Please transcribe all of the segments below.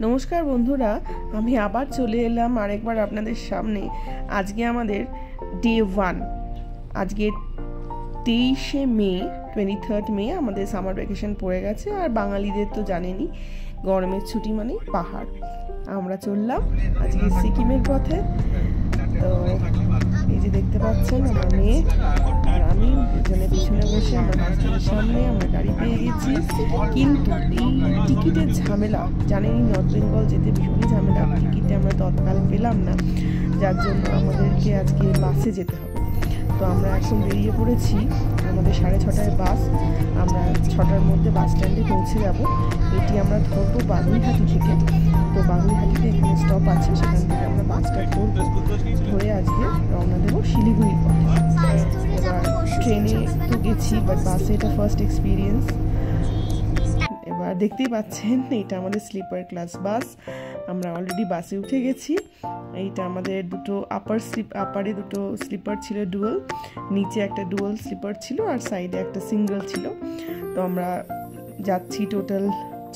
নমস্কার বন্ধুরা, আমি আবার চলে এলাম আরেকবার আপনাদের সামনে। আজকে আমাদের ডে 1। আজকে 23শে মে, 23rd মে আমাদের সামার ভ্যাকেশন পড়ে গেছে। আর বাঙালিদের তো জানেনই, গরমের ছুটি মানে পাহাড়। আমরা চললাম আজকে সিকিমের পথে। তো এই যে দেখতে পাচ্ছেন আমার মেয়ে আর আমি দুজনে পিছনে বসে আমরা বাচ্চাদের সামনে আমরা গাড়ি পেয়ে গেছি। কিন্তু এই টিকিটের ঝামেলা, জানেনই নর্থ বেঙ্গল যেতে ভীষণই ঝামেলা। টিকিটে আমরা তৎকাল পেলাম না, যার জন্য আমাদেরকে আজকে বাসে যেতে হবে। তো আমরা এখন বেরিয়ে পড়েছি, আমাদের 6:30টায় বাস। আমরা 6টার মধ্যে বাস স্ট্যান্ডে পৌঁছে যাব। এটি আমরা ধরবো বাগুইহাটি থেকে। তো বাগুইহাটিতে এখানে স্টপ আছে, সেখান থেকে আমরা বাসটা ধরবো, ধরে আজকে রওনা দেবো শিলিগুড়ির পথে। এবার ট্রেনে তো গেছি, বাট বাসে এটা ফার্স্ট এক্সপিরিয়েন্স। এবার দেখতেই পাচ্ছেন এটা আমাদের স্লিপার ক্লাস বাস। আমরা অলরেডি বাসে উঠে গেছি। এইটা আমাদের দুটো আপারে দুটো স্লিপার ছিল ডুয়াল, নিচে একটা ডুয়াল স্লিপার ছিল আর সাইডে একটা সিঙ্গেল ছিল। তো আমরা যাচ্ছি টোটাল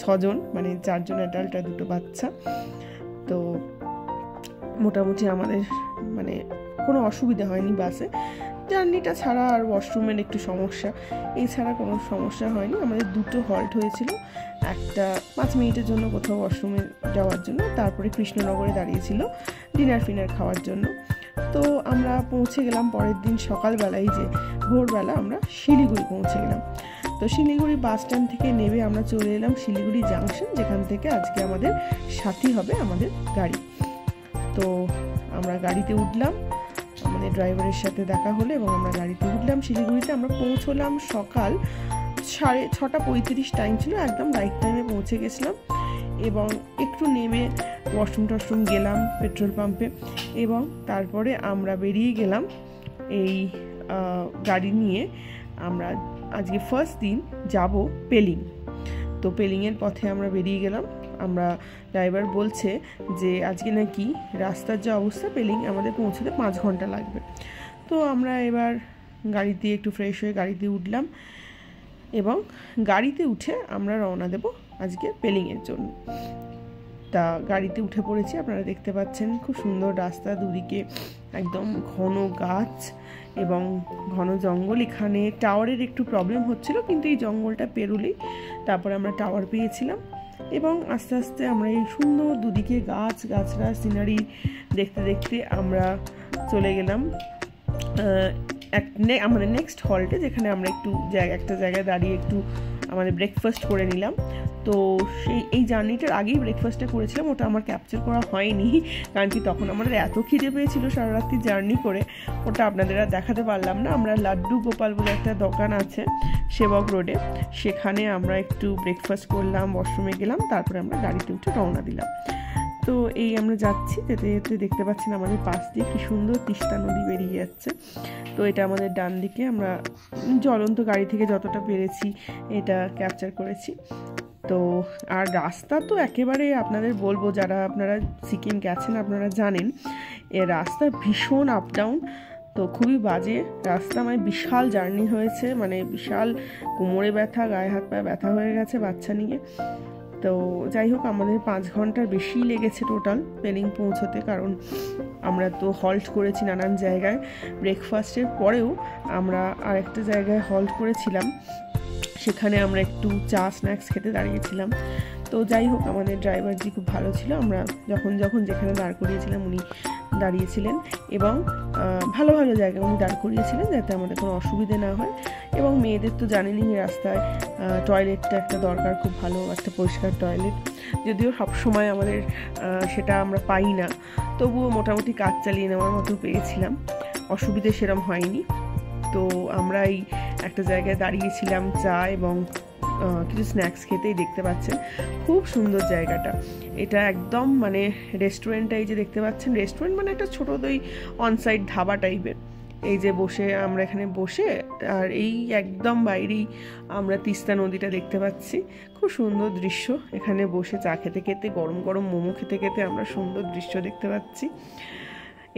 6 জন, মানে 4 জন অ্যাডাল্ট আর 2 বাচ্চা। তো মোটামুটি আমাদের মানে কোনো অসুবিধা হয়নি বাসে। জার্নিটা ছাড়া আর ওয়াশরুমের একটু সমস্যা, এছাড়া কোনো সমস্যা হয়নি। আমাদের 2টো হল্ট হয়েছিল, একটা 5 মিনিটের জন্য কোথাও ওয়াশরুমে যাওয়ার জন্য, তারপরে কৃষ্ণনগরে দাঁড়িয়েছিল ডিনার খাওয়ার জন্য। তো আমরা পৌঁছে গেলাম পরের দিন সকালবেলায়, যে ভোরবেলা আমরা শিলিগুড়ি পৌঁছে গেলাম। তো শিলিগুড়ি বাস স্ট্যান্ড থেকে নেমে আমরা চলে এলাম শিলিগুড়ি জাংশন, যেখান থেকে আজকে আমাদের সাথী হবে আমাদের গাড়ি। তো আমরা গাড়িতে উঠলাম, আমাদের ড্রাইভারের সাথে দেখা হলো এবং আমরা গাড়িতে উঠলাম। শিলিগুড়িতে আমরা পৌঁছলাম সকাল 6:35 টাইম ছিল, একদম রাইট টাইমে পৌঁছে গেছিলাম। এবং একটু নেমে ওয়াশরুম গেলাম পেট্রোল পাম্পে, এবং তারপরে আমরা বেরিয়ে গেলাম এই গাড়ি নিয়ে। আমরা আজকে ফার্স্ট দিন যাব পেলিং। তো পেলিংয়ের পথে আমরা বেরিয়ে গেলাম। আমরা ড্রাইভার বলছে যে আজকে নাকি রাস্তার যে অবস্থা, পেলিং আমাদের পৌঁছতে 5 ঘন্টা লাগবে। তো আমরা এবার গাড়িতে একটু ফ্রেশ হয়ে গাড়িতে উঠলাম এবং গাড়িতে উঠে আমরা রওনা দেব আজকে পেলিংয়ের জন্য। তা গাড়িতে উঠে পড়েছি, আপনারা দেখতে পাচ্ছেন খুব সুন্দর রাস্তা, দুদিকে একদম ঘন গাছ এবং ঘন জঙ্গল। এখানে টাওয়ারের একটু প্রবলেম হচ্ছিল, কিন্তু এই জঙ্গলটা পেরোলেই তারপরে আমরা টাওয়ার পেয়েছিলাম। এবং আস্তে আস্তে আমরা এই সুন্দর দুদিকে গাছরা সিনারি দেখতে দেখতে আমরা চলে গেলাম আমাদের নেক্সট হল্টে, যেখানে আমরা একটা জায়গায় দাঁড়িয়ে একটু আমাদের ব্রেকফাস্ট করে নিলাম। তো এই জার্নিটার আগেই ব্রেকফাস্টটা করেছিলাম, ওটা আমার ক্যাপচার করা হয়নি, কারণ কি তখন আমাদের এত খিদে পেয়েছিল সারা রাত্রি জার্নি করে, ওটা আপনাদের আর দেখাতে পারলাম না। আমরা লাড্ডু গোপাল বলে একটা দোকান আছে সেবক রোডে, সেখানে আমরা একটু ব্রেকফাস্ট করলাম, ওয়াশরুমে গেলাম, তারপরে আমরা গাড়িতে উঠে রওনা দিলাম। তো এই আমরা যাচ্ছি, যেতে যেতে দেখতে পাচ্ছেন আমাদের পাশ দিয়ে কি সুন্দর তিস্তা নদী বেরিয়ে যাচ্ছে। তো এটা আমাদের ডান দিকে, আমরা জ্বলন্ত গাড়ি থেকে যতটা পেরেছি এটা ক্যাপচার করেছি। তো আর রাস্তা তো একেবারে আপনাদের বলবো, যারা আপনারা সিকিম গেছেন আপনারা জানেন, এ রাস্তা ভীষণ আপ ডাউন। তো খুবই বাজে রাস্তা, মানে বিশাল জার্নি হয়েছে, মানে বিশাল কোমরে ব্যথা, গায়ে হাত পায়ে ব্যথা হয়ে গেছে বাচ্চা নিয়ে। তো যাই হোক, আমাদের 5 ঘন্টার বেশি লেগেছে টোটাল পেলিং পৌঁছতে, কারণ আমরা তো হল্ট করেছি নানান জায়গায়। ব্রেকফাস্টের পরেও আমরা আরেকটা জায়গায় হল্ট করেছিলাম, সেখানে আমরা একটু চা স্ন্যাক্স খেতে দাঁড়িয়েছিলাম। তো যাই হোক, আমাদের ড্রাইভারজি খুব ভালো ছিল। আমরা যখন যেখানে দাঁড় করিয়েছিলাম উনি দাঁড়িয়েছিলেন, এবং ভালো জায়গায় উনি দাঁড় করিয়েছিলেন যাতে আমাদের কোনো অসুবিধে না হয়। এবং মেয়েদের তো জানেনই রাস্তায় টয়লেটটা একটা দরকার, খুব ভালো একটা পরিষ্কার টয়লেট, যদিও সবসময় আমাদের সেটা আমরা পাই না, তবুও মোটামুটি কাজ চালিয়ে নেওয়ার মতো পেয়েছিলাম, অসুবিধে সেরম হয়নি। তো আমরা এই একটা জায়গায় দাঁড়িয়েছিলাম চা এবং কিছু স্ন্যাক্স খেতেই, দেখতে পাচ্ছেন খুব সুন্দর জায়গাটা। এটা একদম মানে রেস্টুরেন্টটা, এই যে দেখতে পাচ্ছেন রেস্টুরেন্ট মানে একটা ছোটো অনসাইড ধাবা টাইপের। এই যে আমরা এখানে বসে, আর এই একদম বাইরেই আমরা তিস্তা নদীটা দেখতে পাচ্ছি। খুব সুন্দর দৃশ্য, এখানে বসে চা খেতে খেতে, গরম গরম মোমো খেতে খেতে আমরা সুন্দর দৃশ্য দেখতে পাচ্ছি।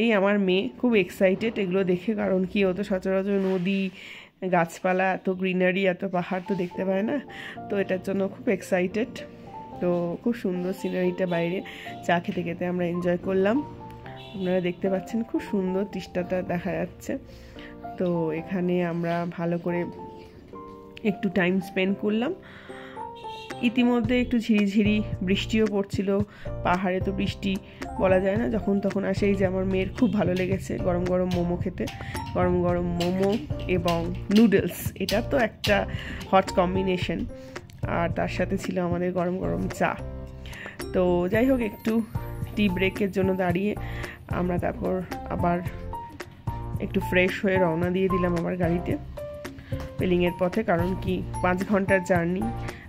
এই আমার মেয়ে খুব এক্সাইটেড এগুলো দেখে, কারণ কি ও তো সচরাচর নদী, গাছপালা, এত গ্রিনারি, এত পাহাড় তো দেখতে পায় না, তো এটার জন্য খুব এক্সাইটেড। তো খুব সুন্দর সিনারিটা, বাইরে চা খেতে খেতে আমরা এনজয় করলাম। আপনারা দেখতে পাচ্ছেন খুব সুন্দর তিস্তাটা দেখা যাচ্ছে। তো এখানে আমরা ভালো করে একটু টাইম স্পেন্ড করলাম। ইতিমধ্যে একটু ঝিরিঝিরি বৃষ্টিও পড়ছিল। পাহাড়ে তো বৃষ্টি বলা যায় না, যখন তখন আসে। এই যে আমার মেয়ের খুব ভালো লেগেছে গরম গরম মোমো খেতে, গরম গরম মোমো এবং নুডলস, এটা তো একটা হট কম্বিনেশন। আর তার সাথে ছিল আমাদের গরম গরম চা। তো যাই হোক, একটু টি ব্রেকের জন্য দাঁড়িয়ে আমরা তারপর আবার একটু ফ্রেশ হয়ে রওনা দিয়ে দিলাম আবার গাড়িতে পেলিংয়ের পথে। কারণ কি 5 ঘন্টার জার্নি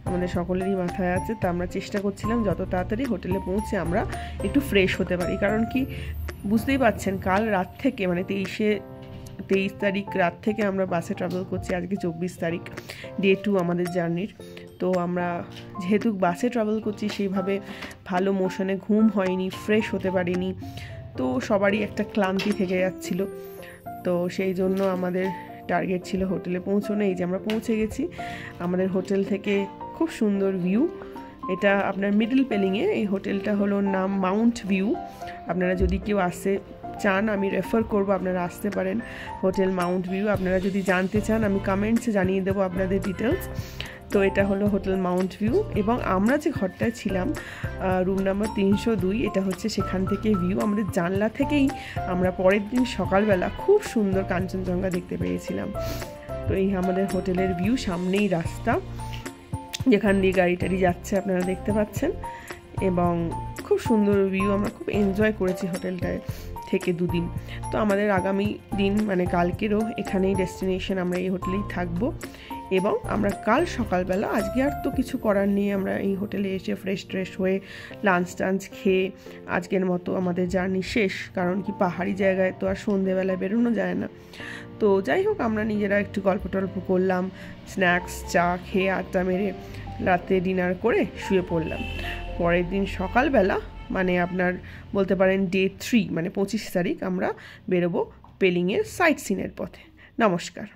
আমাদের সকলেরই মাথায় আছে। তা আমরা চেষ্টা করছিলাম যত তাড়াতাড়ি হোটেলে পৌঁছে আমরা একটু ফ্রেশ হতে পারি। কারণ কি বুঝতেই পারছেন, কাল রাত থেকে মানে 23 তারিখ রাত থেকে আমরা বাসে ট্রাভেল করছি। আজকে 24 তারিখ, ডে 2 আমাদের জার্নির। তো আমরা যেহেতু বাসে ট্রাভেল করছি, সেইভাবে ভালো মোশনে ঘুম হয়নি, ফ্রেশ হতে পারিনি। তো সবারই একটা ক্লান্তি থেকে যাচ্ছিল। তো সেই জন্য আমাদের টার্গেট ছিল হোটেলে পৌঁছানো। এই যে আমরা পৌঁছে গেছি। আমাদের হোটেল থেকে খুব সুন্দর ভিউ। এটা আপনার মিডল পেলিংয়ে। এই হোটেলটা হলো নাম মাউন্ট ভিউ। আপনারা যদি কেউ আসতে চান, আমি রেফার করব, আপনারা আসতে পারেন হোটেল মাউন্ট ভিউ। আপনারা যদি জানতে চান, আমি কমেন্টসে জানিয়ে দেবো আপনাদের ডিটেলস। তো এটা হলো হোটেল মাউন্ট ভিউ। এবং আমরা যে ঘরটায় ছিলাম, রুম নাম্বার 302, এটা হচ্ছে সেখান থেকে ভিউ। আমাদের জানলা থেকেই আমরা পরের দিন সকালবেলা খুব সুন্দর কাঞ্চনজঙ্ঘা দেখতে পেয়েছিলাম। তো এই আমাদের হোটেলের ভিউ, সামনেই রাস্তা যেখান দিয়ে গাড়ি টাড়ি যাচ্ছে, আপনারা দেখতে পাচ্ছেন। এবং খুব সুন্দর ভিউ, আমরা খুব এনজয় করেছি হোটেলটায় থেকে 2 দিন। তো আমাদের আগামী দিন মানে কালকেরও এখানেই ডেস্টিনেশন, আমরা এই হোটেলেই থাকবো। এবং আমরা কাল সকালবেলা, আজকে আর তো কিছু করার নেই, আমরা এই হোটেলে এসে ফ্রেশ হয়ে লাঞ্চ টাঞ্চ খেয়ে আজকের মতো আমাদের জার্নি শেষ। কারণ কি পাহাড়ি জায়গায় তো আর সন্ধেবেলায় বেরোনো যায় না। তো যাই হোক, আমরা নিজেরা একটু গল্প টল্প করলাম, স্ন্যাক্স চা খেয়ে আড্ডা মেরে রাতে ডিনার করে শুয়ে পড়লাম। পরের দিন সকালবেলা মানে আপনার বলতে পারেন ডে 3 মানে 25 তারিখ আমরা বেরোবো পেলিংয়ের সাইট সিনের পথে। নমস্কার।